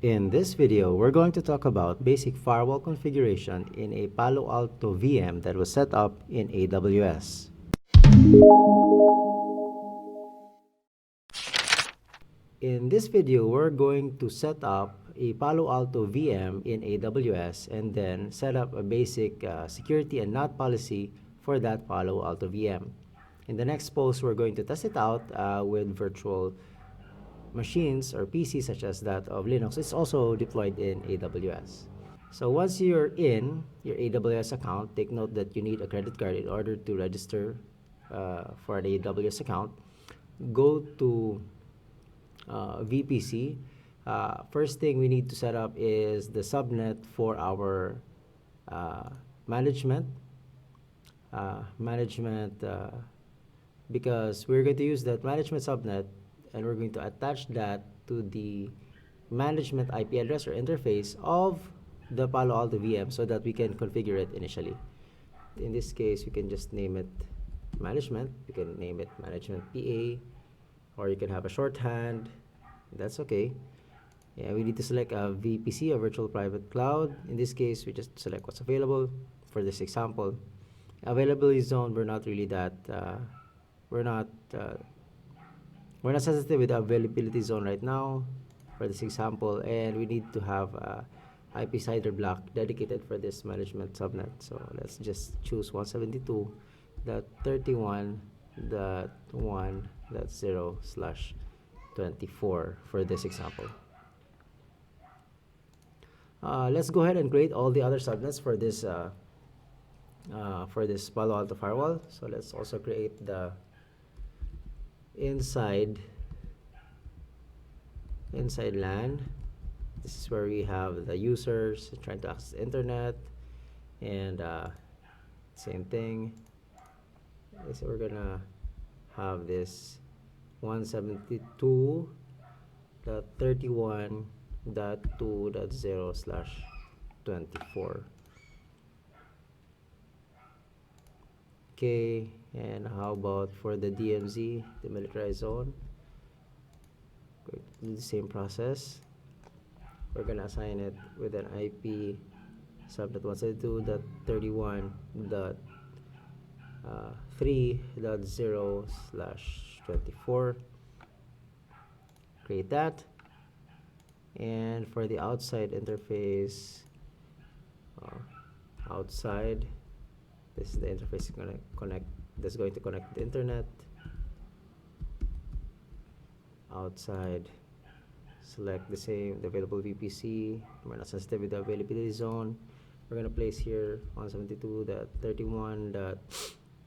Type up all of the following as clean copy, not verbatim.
In this video, we're going to talk about basic firewall configuration in a Palo Alto VM that was set up in AWS. In this video, we're going to set up a Palo Alto VM in AWS and then set up a basic security and NOT policy for that Palo Alto VM. In the next post, we're going to test it out with virtual machines or PCs such as that of Linux. It's also deployed in AWS. So once you're in your AWS account, take note that you need a credit card in order to register for an AWS account. Go to VPC. First thing we need to set up is the subnet for our management. Because we're going to use that management subnet and we're going to attach that to the management IP address or interface of the Palo Alto VM so that we can configure it initially. In this case, we can just name it management. You can name it management PA, or you can have a shorthand. That's okay. Yeah, we need to select a VPC, a virtual private cloud. In this case, we just select what's available. For this example, availability zone, we're not really that we're not sensitive with the availability zone right now for this example, and we need to have a IP CIDR block dedicated for this management subnet. So let's just choose 172.31.1.0/24 for this example. Let's go ahead and create all the other subnets for this Palo Alto firewall. So let's also create the inside LAN. This is where we have the users trying to access the internet, and same thing. So we're gonna have this 172.31.2.0/24. Okay, and how about for the DMZ, the militarized zone? Going to do the same process. We're gonna assign it with an IP subnet 172.31.3.0/24. Create that. And for the outside interface, outside, this is the interface that's going to connect the internet. Outside, select the available VPC. We're not sensitive with the availability zone. We're gonna place here 172.31.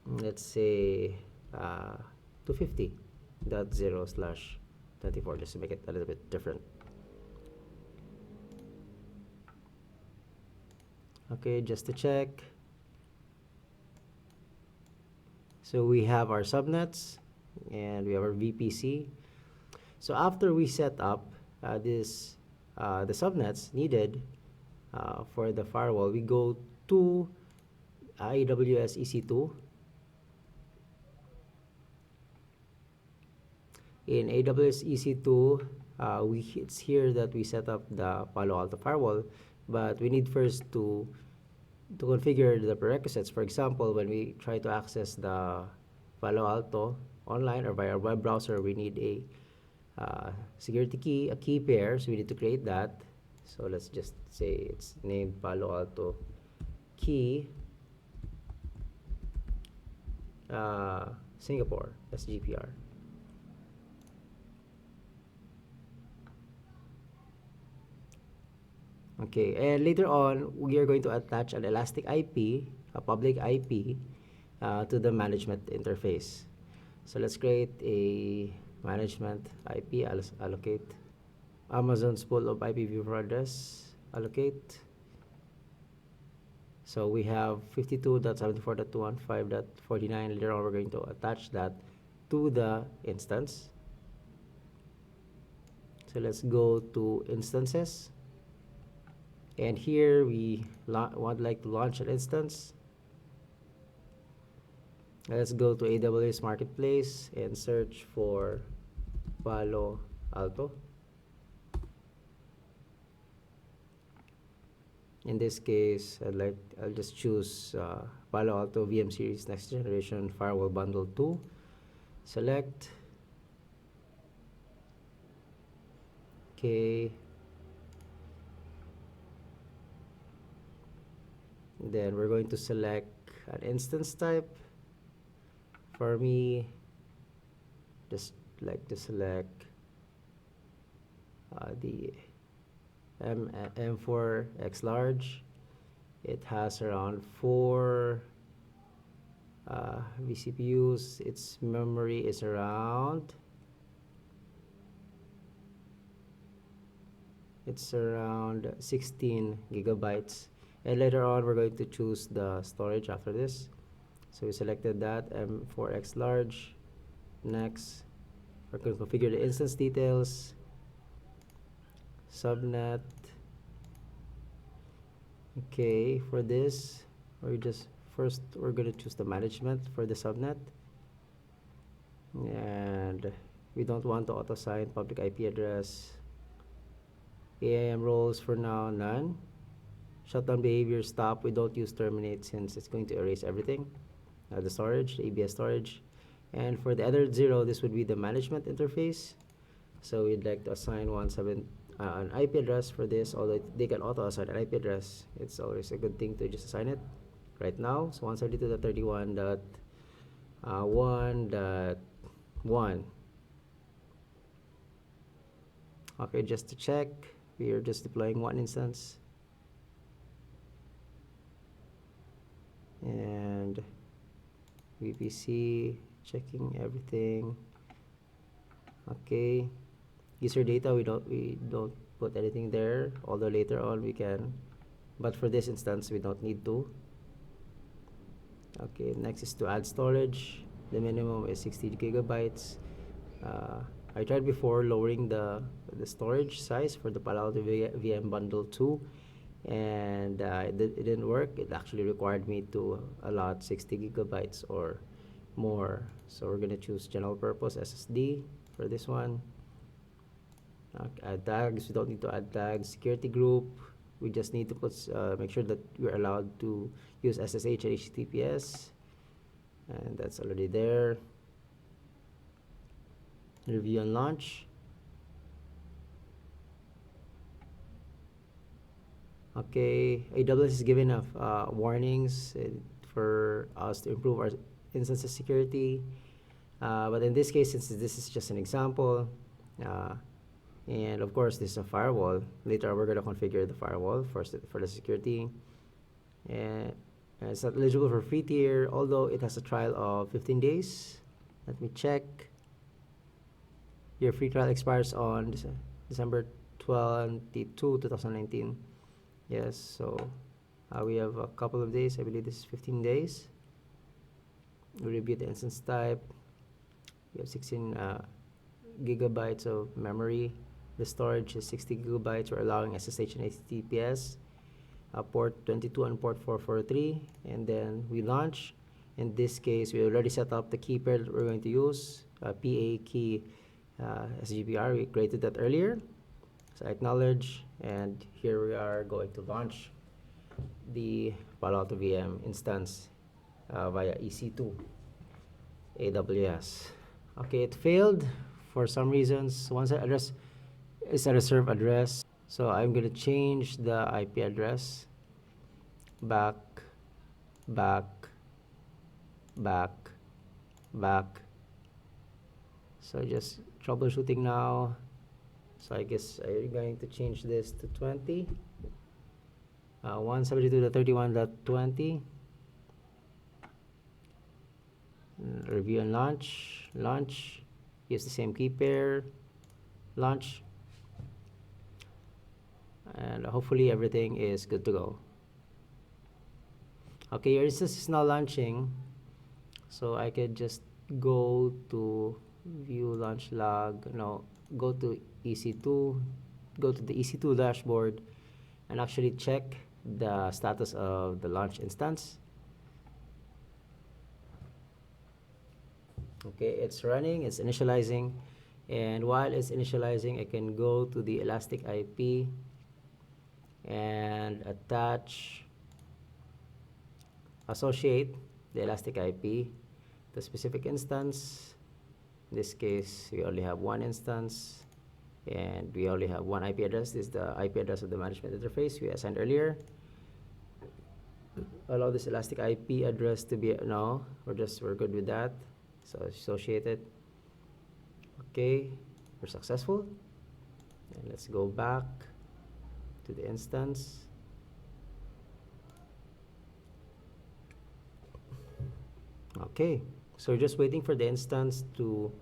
Let's say 250.0/24, just to make it a little bit different. Okay, just to check. So we have our subnets and we have our VPC. So after we set up the subnets needed for the firewall, we go to AWS EC2. In AWS EC2, it's here that we set up the Palo Alto firewall, but we need first to configure the prerequisites. For example, when we try to access the Palo Alto online or via our web browser, we need a security key, a key pair, so we need to create that. So let's just say it's named Palo Alto key Singapore, SGPR. Okay, and later on, we are going to attach an elastic IP, a public IP, to the management interface. So let's create a management IP, allocate Amazon's pool of IPv4 address, allocate. So we have 52.74.215.49. Later on, we're going to attach that to the instance. So let's go to instances. And here we would like to launch an instance. Let's go to AWS Marketplace and search for Palo Alto. In this case, I'll just choose Palo Alto VM series next generation firewall bundle 2. Select. Okay. Then we're going to select an instance type. For me, just like to select the M4 X large. It has around 4 vCPUs. Its memory is around 16 gigabytes. And later on, we're going to choose the storage after this. So we selected that M4X large. Next, we're going to configure the instance details, subnet. Okay, for this, we're going to choose the management for the subnet, and we don't want to auto assign public IP address. AIM roles for now, none. Shutdown behavior, stop. We don't use terminate since it's going to erase everything. The storage, the ABS storage. And for the other 0, this would be the management interface. So we'd like to assign an IP address for this, although they can auto assign an IP address. It's always a good thing to just assign it right now. So 172.31.1.1. Okay, just to check, we are just deploying one instance. And VPC, checking everything. Okay, user data, we don't put anything there, although later on we can, but for this instance we don't need to. Okay, next is to add storage. The minimum is 60 gigabytes. I tried before lowering the storage size for the Palo Alto VM bundle 2, and it didn't work. It actually required me to allot 60 gigabytes or more. So we're gonna choose general purpose SSD for this one. Add tags, we don't need to add tags. Security group, we just need to make sure that we're allowed to use SSH and HTTPS, and that's already there. Review and launch. Okay, AWS is giving us warnings for us to improve our instances security, but in this case, since this is just an example, and of course this is a firewall, later we're going to configure the firewall for the security, and it's not eligible for free tier, although it has a trial of 15 days. Let me check. Your free trial expires on December 22, 2019. Yes, so we have a couple of days. I believe this is 15 days. We review the instance type. We have 16 gigabytes of memory. The storage is 60 gigabytes. We're allowing SSH and HTTPS. Port 22 and port 443. And then we launch. In this case, we already set up the key pair that we're going to use. PA key SGPR. We created that earlier. So I acknowledge, and here we are going to launch the Palo Alto VM instance via EC2 AWS. Okay, it failed for some reasons. Once the address is a reserved address, so I'm going to change the IP address back. So just troubleshooting now. So I guess I'm going to change this to 20. 172.31.20. Review and launch. Launch. Use the same key pair. Launch. And hopefully everything is good to go. Okay, your instance is now launching. So I could just go to view launch log. No, go to EC2. Go to the EC2 dashboard and actually check the status of the launch instance. Okay, it's running, it's initializing, and while it's initializing, I can go to the Elastic IP and associate the elastic IP to specific instance. In this case, we only have one instance and we only have one IP address. This is the IP address of the management interface we assigned earlier. Allow this elastic IP address to be no, we're good with that. So associate it. Okay, we're successful. And let's go back to the instance. Okay, so we're just waiting for the instance to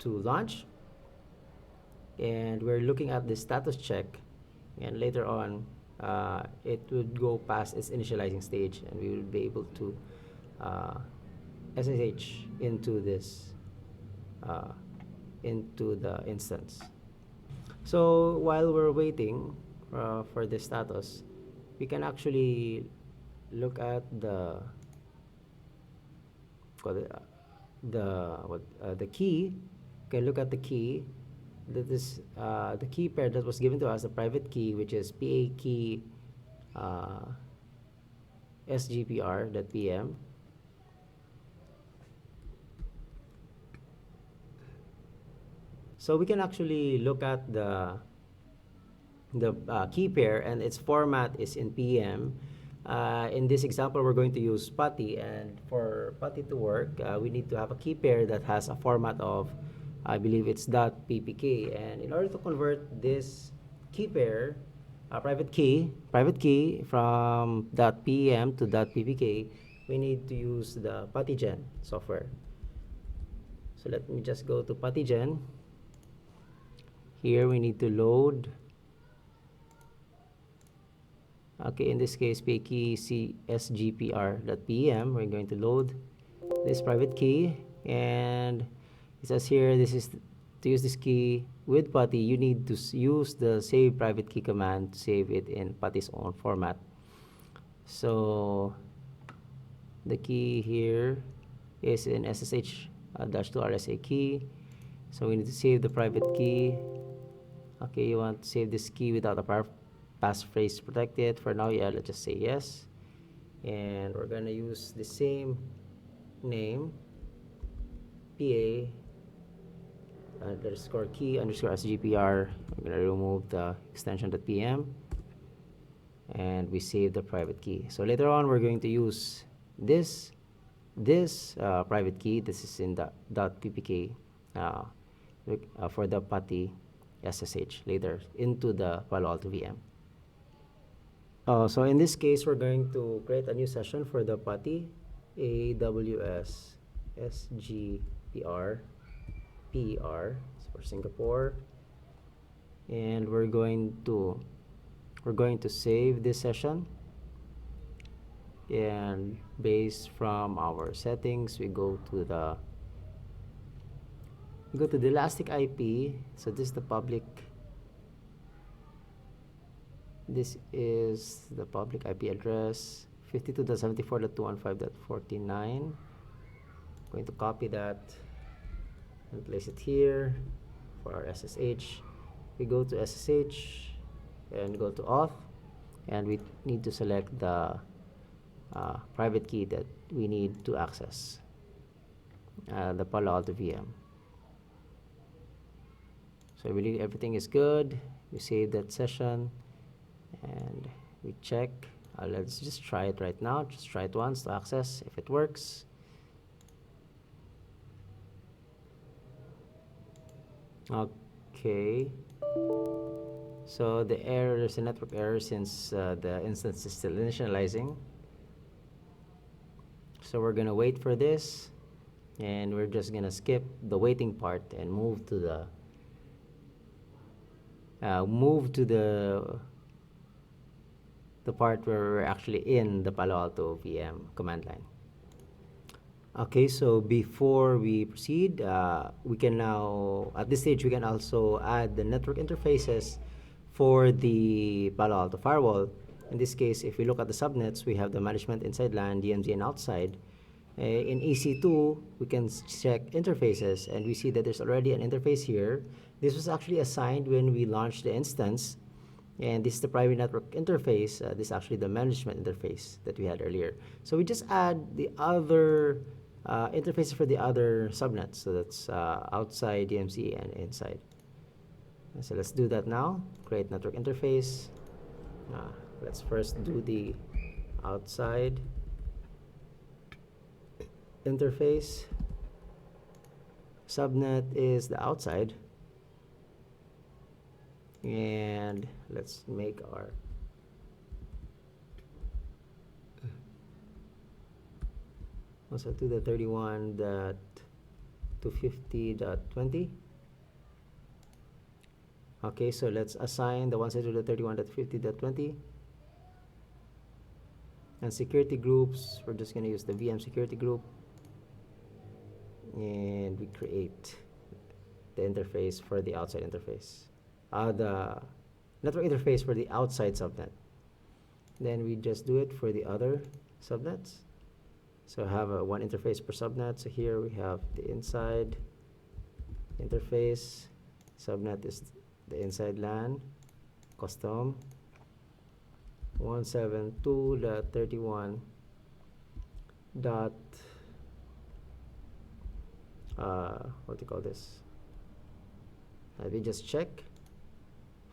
launch, and we're looking at the status check, and later on it would go past its initializing stage and we will be able to SSH into this into the instance. So while we're waiting for the status, we can actually look at the key. You can look at the key. That is the key pair that was given to us, the private key, which is PA key sgpr.pm. So we can actually look at the key pair, and its format is in PM. In this example, we're going to use PuTTY, and for PuTTY to work, we need to have a key pair that has a format of, I believe it's .ppk, and in order to convert this key pair, private key from .pem to .ppk, we need to use the PuTTygen software. So let me just go to PuTTygen. Here we need to load. Okay, in this case, pkey sgpr.pem. We're going to load this private key, and it says here, this is to use this key with PuTTY, you need to use the save private key command to save it in PuTTY's own format. So the key here is in SSH-2 RSA key. So we need to save the private key. Okay, you want to save this key without a passphrase protected. For now, yeah, let's just say yes. And we're gonna use the same name, PA underscore key underscore sgpr. We're gonna remove the extension.pm, and we save the private key. So later on, we're going to use this private key. This is in the .ppk for the PuTTY SSH later into the Palo Alto VM. So in this case, we're going to create a new session for the PuTTY AWS sgpr PER for Singapore, and we're going to save this session, and based from our settings, we go to the elastic IP. So this is the public. This is the public IP address 52.74.215.49. Going to copy that and place it here for our SSH. We go to SSH and go to auth, and we need to select the private key that we need to access the Palo Alto VM. So I believe everything is good. We save that session and we check. Let's just try it right now. Just try it once to access if it works. Okay. So the error, there's a network error since the instance is still initializing. So we're gonna wait for this, and we're just gonna skip the waiting part and move to the part where we're actually in the Palo Alto VM command line. Okay, so before we proceed, we can now, at this stage, we can also add the network interfaces for the Palo Alto firewall. In this case, if we look at the subnets, we have the management inside LAN, DMZ, and outside. In EC2, we can check interfaces, and we see that there's already an interface here. This was actually assigned when we launched the instance, And this is the private network interface. This is actually the management interface that we had earlier. So we just add the other interfaces for the other subnets. So that's outside DMZ and inside. So let's do that now. Create network interface. Let's first do the outside interface. Subnet is the outside. And let's make our also to the 31.250.20. Okay, so let's assign the 172.31.50.20. And security groups, we're just going to use the VM security group. And we create the interface for the outside interface. The network interface for the outside subnet. Then we just do it for the other subnets. So have one interface per subnet. So here we have the inside interface. Subnet is the inside LAN, custom 172.31. What do you call this? Let me just check.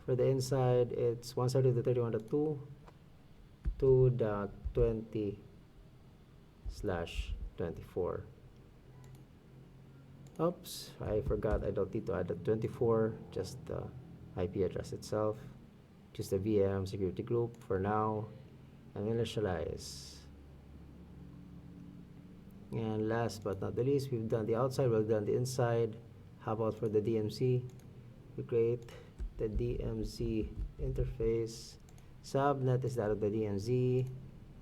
For the inside, it's 172.2.20/24. Oops, I forgot. I don't need to add the 24, just the IP address itself. Choose the VM security group for now and initialize. And last but not the least, we've done the outside, we've done the inside. How about for the DMZ? We create the DMZ interface. Subnet is that of the DMZ.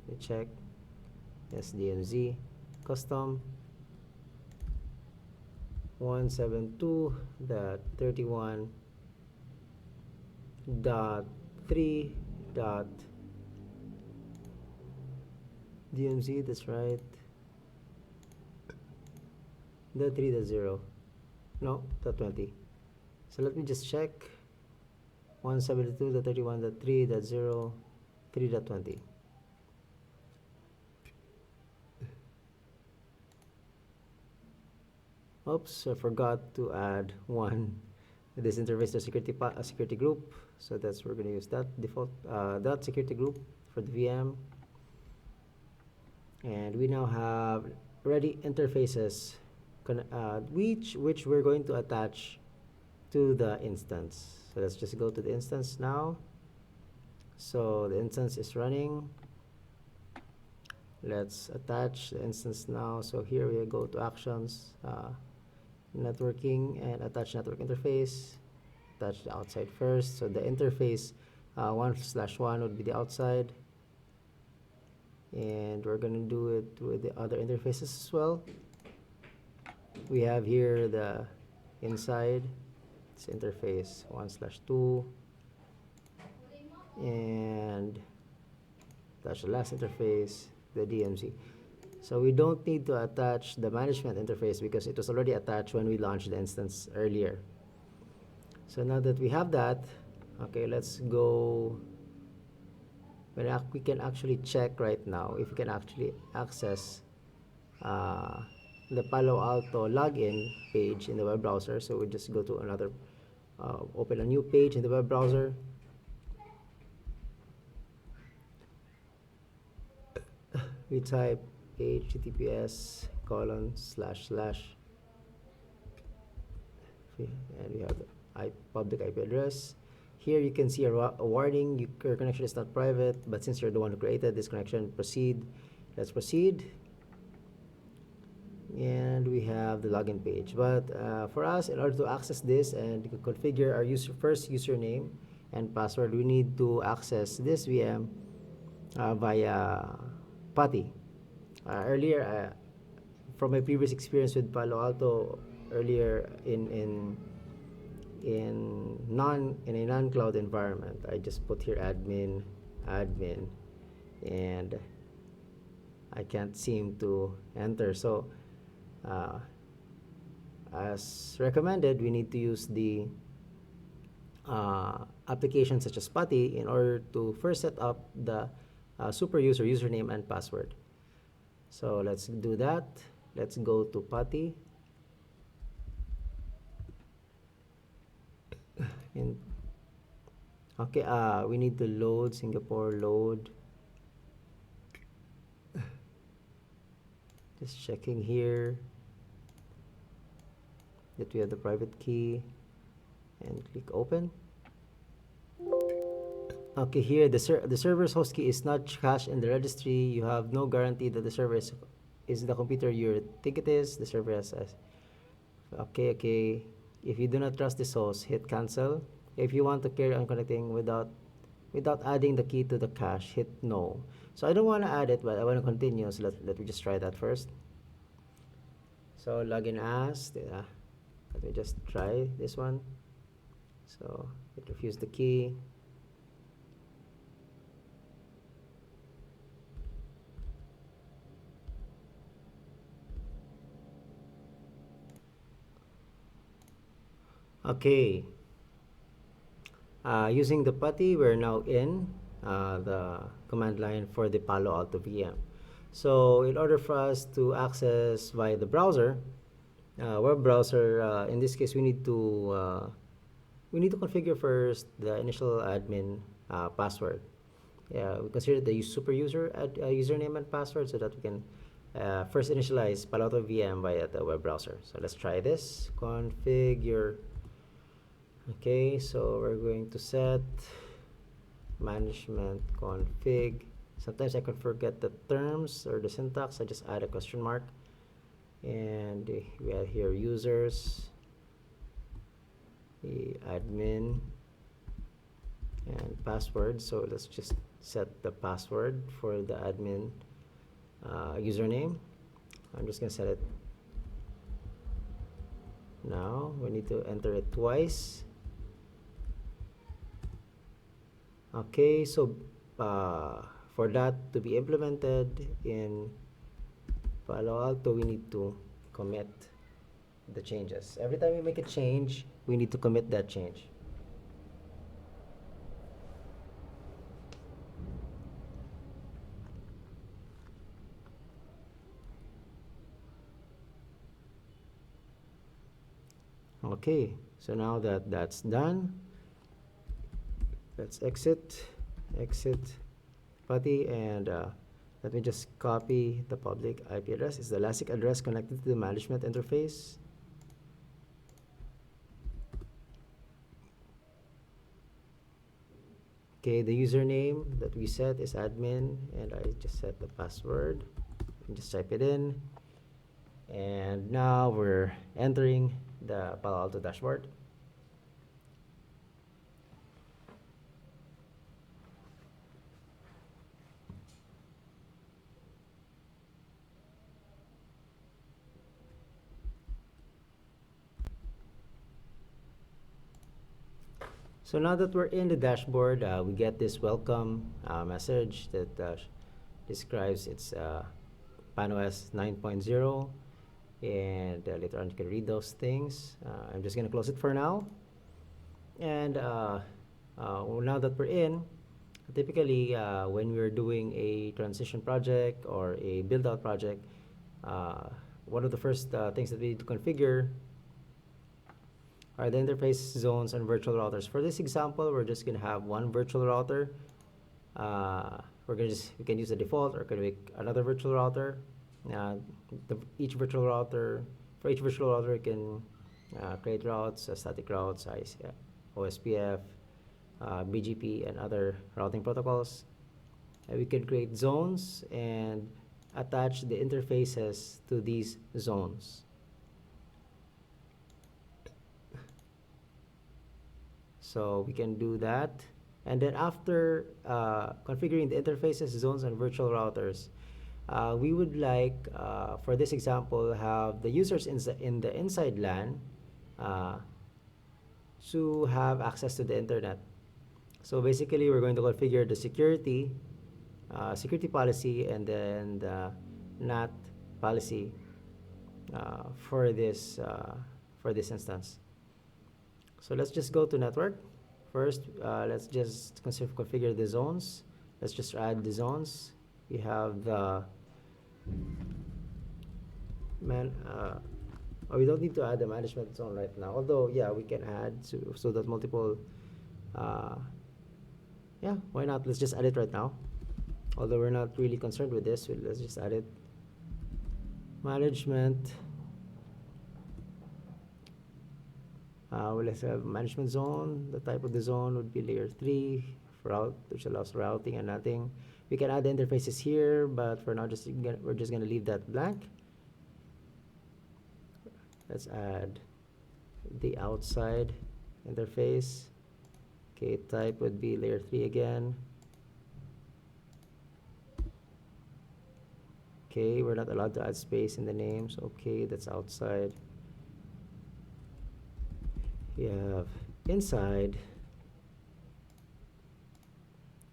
We check. Yes, DMZ. Custom 172.31.3.DMZ, that's right. The 3.0. No, the 20. So let me just check. 172.31.3.0, 3.20. Oops, I forgot to add one. This interface to security group. So that's we're going to use that default that security group for the VM. And we now have ready interfaces, which we're going to attach to the instance. So let's just go to the instance now. So the instance is running. Let's attach the instance now. So here we go to actions, networking, and attach network interface. Attach the outside first. So the interface 1/1 would be the outside. And we're going to do it with the other interfaces as well. We have here the inside. It's interface 1/2. And that's the last interface, the DMZ. So we don't need to attach the management interface because it was already attached when we launched the instance earlier. So now that we have that, okay, let's go. We can actually check right now if we can actually access the Palo Alto login page in the web browser. So we just go to another, open a new page in the web browser. We type https:// and we have the public IP address. Here you can see a warning, your connection is not private, but since you're the one who created this connection, proceed. Let's proceed. And we have the login page. But for us, in order to access this and configure our first username and password, we need to access this VM via PuTTY. Earlier, from my previous experience with Palo Alto, earlier in a non-cloud environment, I just put here admin, and I can't seem to enter. So as recommended, we need to use the applications such as PuTTY in order to first set up the super user username and password. So let's do that. Let's go to PuTTY. And okay, we need to load Singapore load. Just checking here that we have the private key and click open. Okay, here the server's host key is not cached in the registry. You have no guarantee that the server is the computer you think it is. The server has okay. If you do not trust this host, hit cancel. If you want to carry on connecting without adding the key to the cache, hit no. So I don't want to add it, but I want to continue. So let me just try that first. So login as, let me just try this one. So it refused the key. Okay. Using the PuTTY, we're now in the command line for the Palo Alto VM. So in order for us to access via the browser, web browser, in this case, we need to configure first the initial admin password. Yeah, we consider the super user username and password so that we can first initialize Palo Alto VM via the web browser. So let's try this. Configure. Okay, so we're going to set management config. Sometimes I can forget the terms or the syntax. I just add a question mark. And we have here users, the admin, and password. So let's just set the password for the admin username. I'm just going to set it now. We need to enter it twice. Okay, so for that to be implemented in Palo Alto, we need to commit the changes. Every time we make a change, we need to commit that change. Okay, so now that that's done, let's exit PuTTY, and let me just copy the public IP address. It's the elastic address connected to the management interface. Okay, the username that we set is admin, and I just set the password and just type it in. And now we're entering the Palo Alto dashboard. So now that we're in the dashboard, we get this welcome message that describes it's PanOS 9.0, and later on you can read those things. I'm just going to close it for now. And now that we're in, typically when we're doing a transition project or a build-out project, one of the first things that we need to configure are the interface zones and virtual routers. For this example, we're just going to have one virtual router. We can use the default, or can make another virtual router. For each virtual router, we can create routes, static routes, OSPF, BGP, and other routing protocols. We can create zones and attach the interfaces to these zones. So we can do that. And then after configuring the interfaces, zones, and virtual routers, we would like, for this example, have the users in the inside LAN to have access to the internet. So basically, we're going to configure the security policy, and then the NAT policy for this instance. So let's just go to network. First, let's just configure the zones. Let's just add the zones. We have the we don't need to add the management zone right now. Although, yeah, we can add so that multiple. Yeah, why not? Let's just add it right now. Although we're not really concerned with this, so let's just add it. Management. Let's have management zone. The type of the zone would be layer 3 for route, which allows routing and nothing. We can add the interfaces here, but for now, we're just gonna leave that blank. Let's add the outside interface. Okay, type would be layer 3 again. Okay, we're not allowed to add space in the names. Okay, that's outside. We have inside,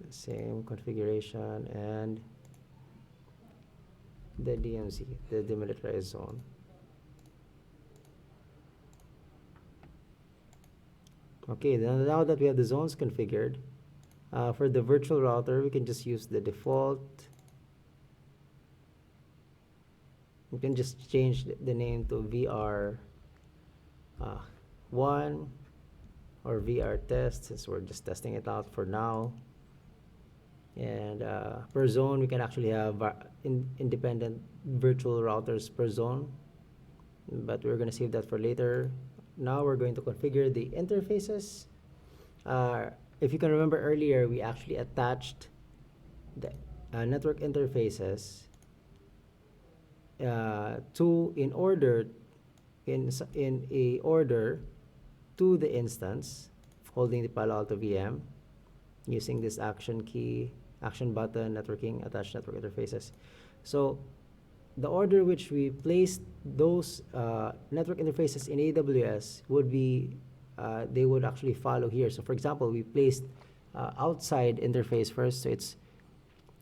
the same configuration, and the DMZ, the demilitarized zone. Okay, now that we have the zones configured, for the virtual router, we can just use the default. We can just change the name to VR 1 or VR test, since we're just testing it out for now. And per zone, we can actually have independent virtual routers per zone, but we're going to save that for later. Now we're going to configure the interfaces. If you can remember earlier, we actually attached the network interfaces in a order to the instance holding the Palo Alto VM using this action key, action button, networking, attached network interfaces. So the order which we placed those network interfaces in AWS would be, they would actually follow here. So for example, we placed outside interface first, so it's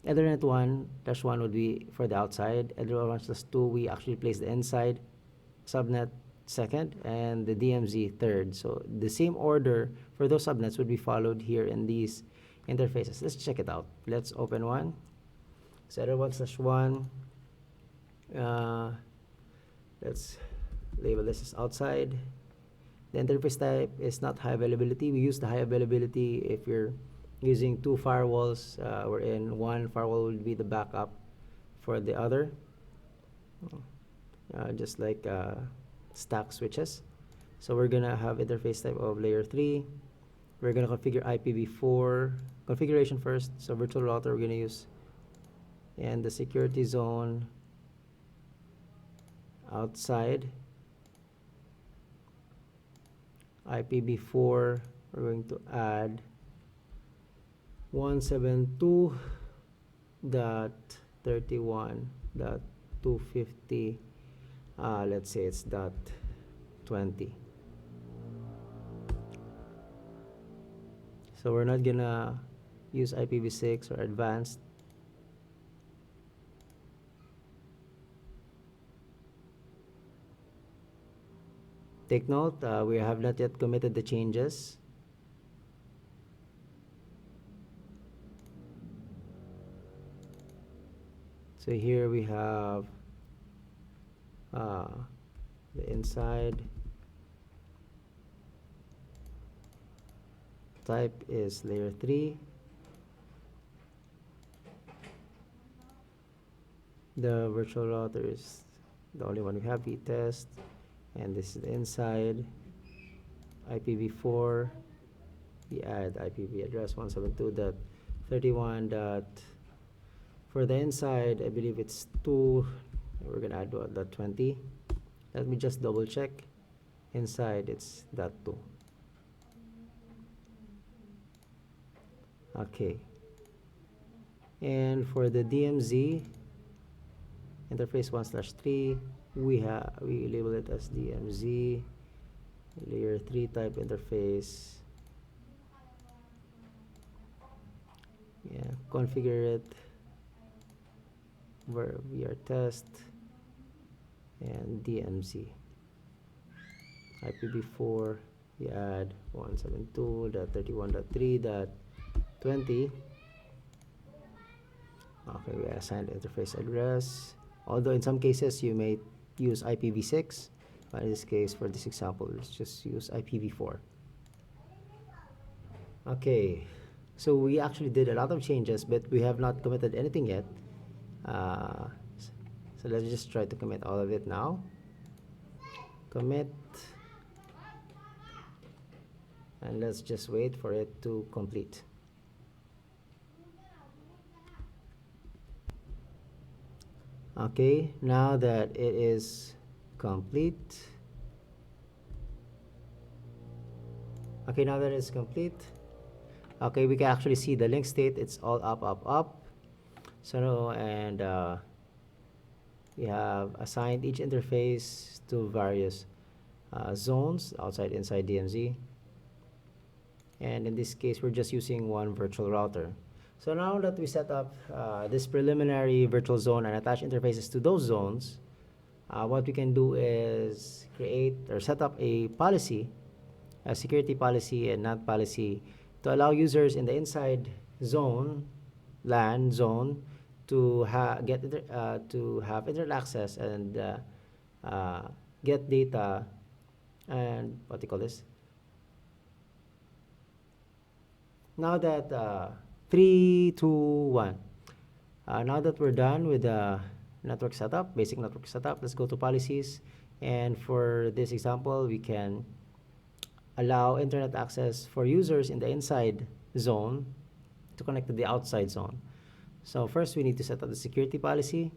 Ethernet 1/1 would be for the outside, Ethernet 1/2 we actually placed the inside, subnet second, and the DMZ third. So the same order for those subnets would be followed here in these interfaces. Let's check it out. Let's open one. So Ethernet 1/1. Let's label this as outside. The interface type is not high availability. We use the high availability if you're using two firewalls, wherein one firewall will be the backup for the other, just like stack switches. So we're gonna have interface type of layer 3. We're gonna configure IPv4 configuration first. So virtual router we're gonna use, and the security zone outside. IPv4 we're going to add 172.31.250. Let's say it's .20. So we're not gonna use IPv6 or advanced. Take note, we have not yet committed the changes. So here we have the inside. Type is layer 3. The virtual router is the only one we have, test, and this is the inside. IPv4, we add IPv address 172.31. For the inside, I believe it's 2. We're gonna add .20. Let me just double check. Inside it's .2. Okay. And for the DMZ interface 1/3, we label it as DMZ layer 3 type interface. Yeah, configure it where VR test and DMZ IPv4 we add 172.31.3.20. Okay, we assign the interface address. Although in some cases you may use IPv6, but in this case, for this example, let's just use IPv4. Okay, so we actually did a lot of changes, but we have not committed anything yet. Uh, so let's just try to commit all of it now. Commit, and let's just wait for it to complete. Okay, now that it is complete. Okay, now that it's complete. Okay, we can actually see the link state. It's all up, up, up. So, and we have assigned each interface to various zones outside, inside DMZ. And in this case, we're just using one virtual router. So now that we set up this preliminary virtual zone and attach interfaces to those zones, what we can do is create or set up a policy, a security policy and NAT policy, to allow users in the inside zone, LAN zone, to have internet access and get data and what do you call this? Now that 3, 2, 1. Now that we're done with the network setup, basic network setup, let's go to policies. And for this example, we can allow internet access for users in the inside zone to connect to the outside zone. So first, we need to set up the security policy.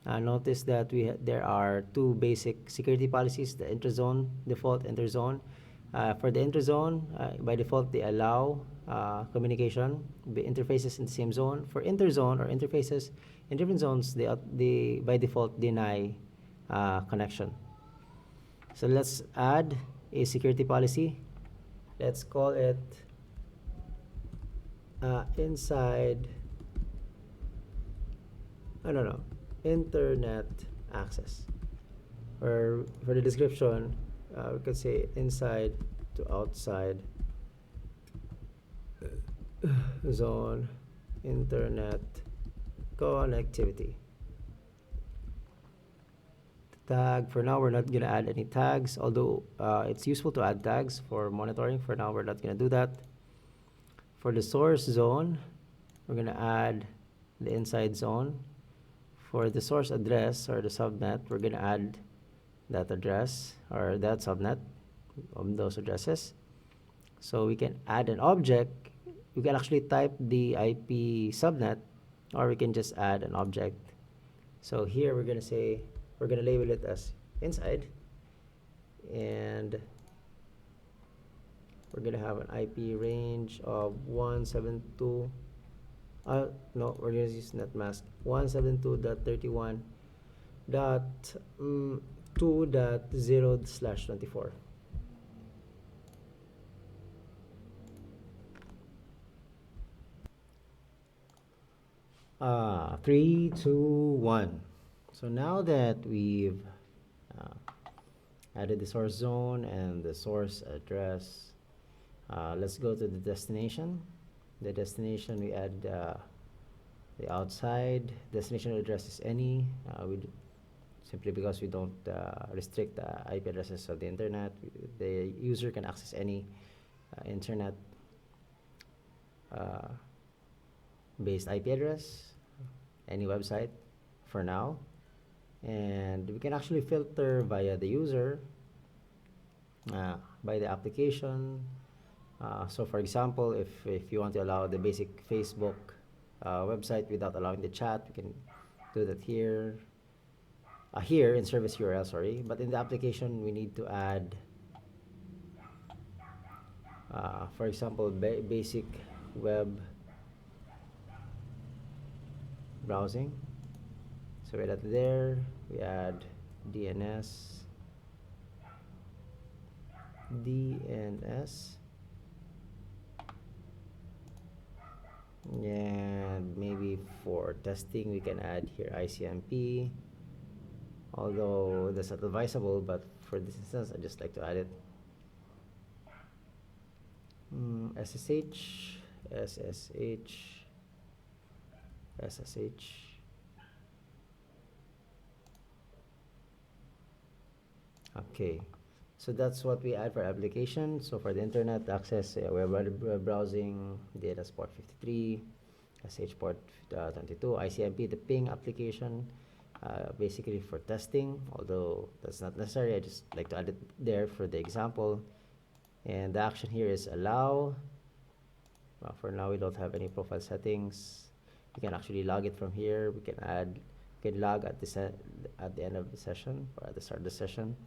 Notice that there are two basic security policies: the interzone default, interzone. For the interzone, by default, they allow communication, the interfaces in the same zone. For interzone or interfaces in different zones, they by default deny connection. So let's add a security policy. Let's call it inside, I don't know, internet access. Or for the description, we could say inside to outside zone internet connectivity. Tag, for now we're not going to add any tags, although it's useful to add tags for monitoring. For now we're not going to do that. For the source zone, we're going to add the inside zone. For the source address or the subnet, we're going to add that address or that subnet of those addresses. So we can add an object. We can actually type the IP subnet, or we can just add an object. So here we're going to say, we're going to label it as inside, and we're going to have an IP range of 172. No, we're going to use netmask 172.31.2.0/24. 3, 2, 1. So now that we've added the source zone and the source address, let's go to the destination. The destination, we add the outside. Destination address is any. Simply because we don't restrict the IP addresses of the internet. The user can access any internet based IP address, any website for now. And we can actually filter via the user, by the application. So for example, if you want to allow the basic Facebook website without allowing the chat, we can do that here. Here in service URL, sorry. But in the application, we need to add, for example, basic web browsing. So we add there, we add DNS, and maybe for testing we can add here ICMP, although that's not advisable, but for this instance I just like to add it. SSH, SSH, SSH. Okay, so that's what we add for application. So for the internet access, web browsing, data port 53, SH port 22, ICMP, the ping application, basically for testing, although that's not necessary. I just like to add it there for the example. And the action here is allow. For now, we don't have any profile settings. We can actually log it from here. We can log at the end of the session or at the start of the session.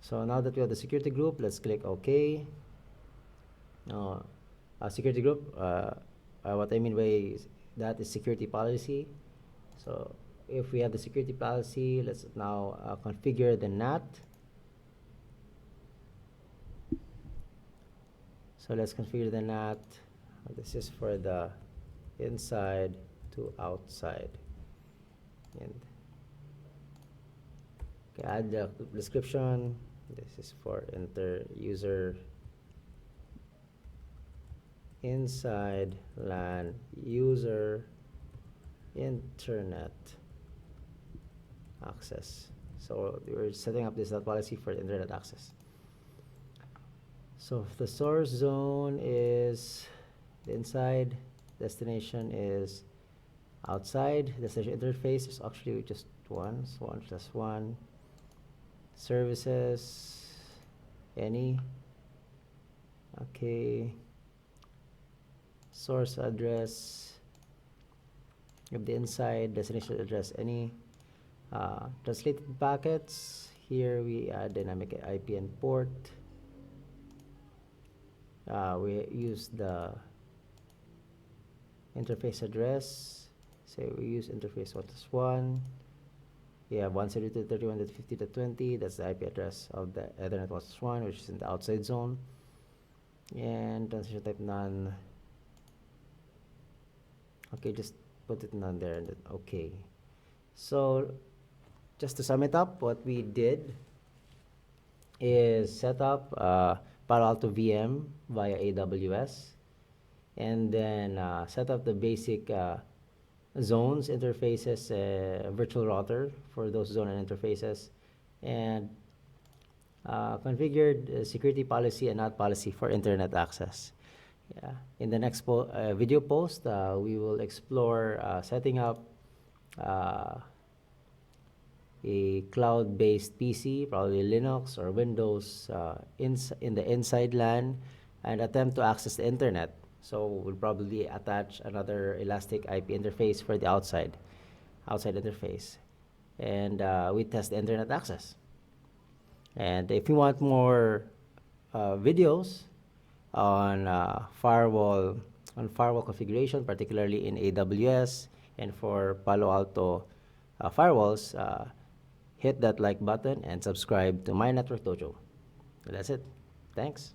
So now that we have the security group, let's click OK. Security group, what I mean by that is security policy. So if we have the security policy, let's now configure the NAT. So let's configure the NAT. This is for the inside to outside. And okay, add the description. This is for user inside LAN user internet access. So we're setting up this policy for internet access. So the source zone is the inside, destination is outside. Destination interface is actually just one, so 1 plus 1. Services, any. Okay. Source address of the inside, destination address, any. Translated packets, here we add dynamic IP and port. We use the interface address. So we use interface 1 plus 1. We have 172.31.50.20. That's the IP address of the Ethernet 1 plus 1, which is in the outside zone. And transition type none. Okay, just put it none there and then okay. So just to sum it up, what we did is set up Palo Alto VM via AWS, and then set up the basic zones, interfaces, virtual router for those zone and interfaces, and configured security policy and NAT policy for internet access. Yeah. In the next video post, we will explore setting up a cloud-based PC, probably Linux or Windows, in the inside LAN, and attempt to access the internet. So we'll probably attach another elastic IP interface for the outside interface, and we test the internet access. And if you want more videos on firewall configuration, particularly in AWS and for Palo Alto firewalls, hit that like button and subscribe to my Network Dojo. That's it. Thanks.